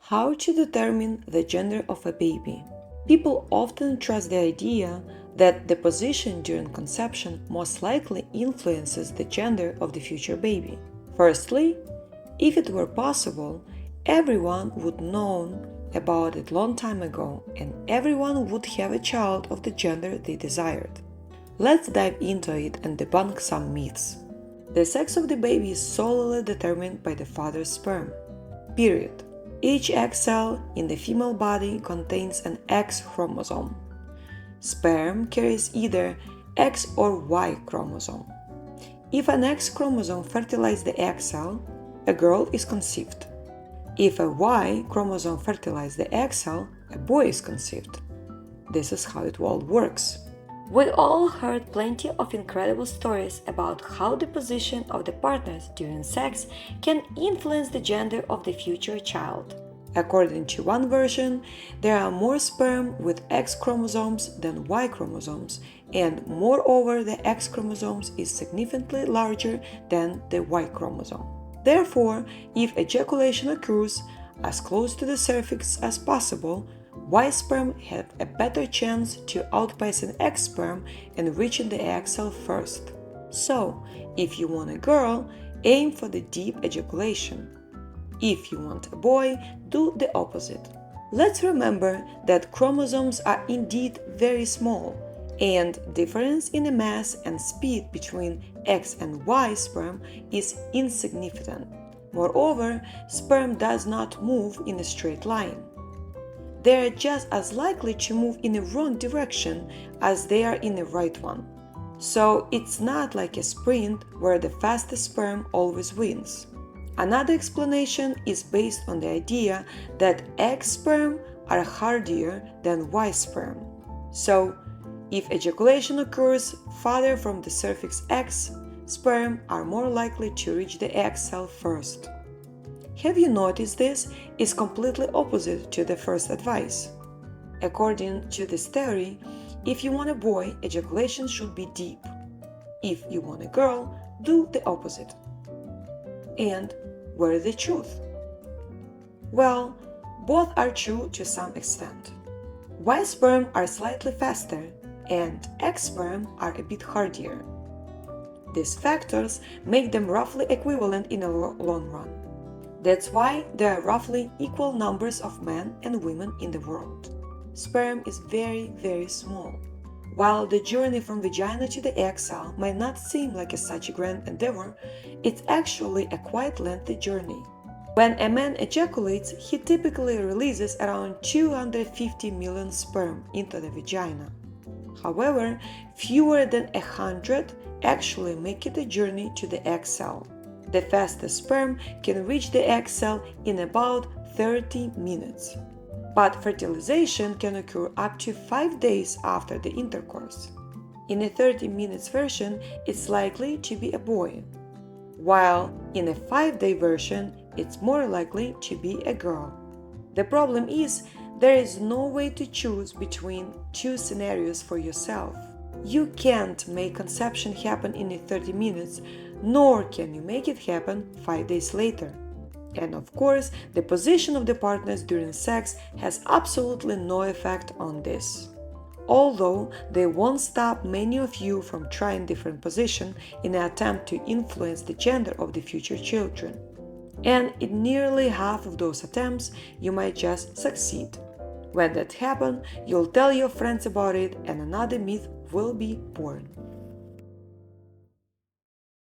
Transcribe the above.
How to determine the gender of a baby? People often trust the idea that the position during conception most likely influences the gender of the future baby. Firstly, if it were possible, everyone would know about it long time ago and everyone would have a child of the gender they desired. Let's dive into it and debunk some myths. The sex of the baby is solely determined by the father's sperm. Period. Each egg cell in the female body contains an X chromosome. Sperm carries either X or Y chromosome. If an X chromosome fertilizes the egg cell, a girl is conceived. If a Y chromosome fertilizes the egg cell, a boy is conceived. This is how it all works. We all heard plenty of incredible stories about how the position of the partners during sex can influence the gender of the future child. According to one version, there are more sperm with X chromosomes than Y chromosomes, and moreover, the X chromosomes is significantly larger than the Y chromosome. Therefore, if ejaculation occurs as close to the cervix as possible, Y sperm have a better chance to outpace an X sperm and reaching the egg cell first. So, if you want a girl, aim for the deep ejaculation. If you want a boy, do the opposite. Let's remember that chromosomes are indeed very small, and difference in the mass and speed between X and Y sperm is insignificant. Moreover, sperm does not move in a straight line. They are just as likely to move in the wrong direction as they are in the right one. So it's not like a sprint where the fastest sperm always wins. Another explanation is based on the idea that X sperm are hardier than Y sperm. So, if ejaculation occurs farther from the cervix X, sperm are more likely to reach the egg cell first. Have you noticed this is completely opposite to the first advice? According to this theory, if you want a boy, ejaculation should be deep. If you want a girl, do the opposite. And where is the truth? Well, both are true to some extent. Y sperm are slightly faster and X sperm are a bit hardier. These factors make them roughly equivalent in the long run. That's why there are roughly equal numbers of men and women in the world. Sperm is very, very small. While the journey from vagina to the egg cell might not seem like such a grand endeavor, it's actually a quite lengthy journey. When a man ejaculates, he typically releases around 250 million sperm into the vagina. However, fewer than 100 actually make it a journey to the egg cell. The fastest sperm can reach the egg cell in about 30 minutes. But fertilization can occur up to 5 days after the intercourse. In a 30 minutes version, it's likely to be a boy, while in a 5-day version, it's more likely to be a girl. The problem is, there is no way to choose between two scenarios for yourself. You can't make conception happen in 30 minutes, nor can you make it happen 5 days later. And of course, the position of the partners during sex has absolutely no effect on this. Although they won't stop many of you from trying different positions in an attempt to influence the gender of the future children. And in nearly half of those attempts, you might just succeed. When that happens, you'll tell your friends about it and another myth will be born.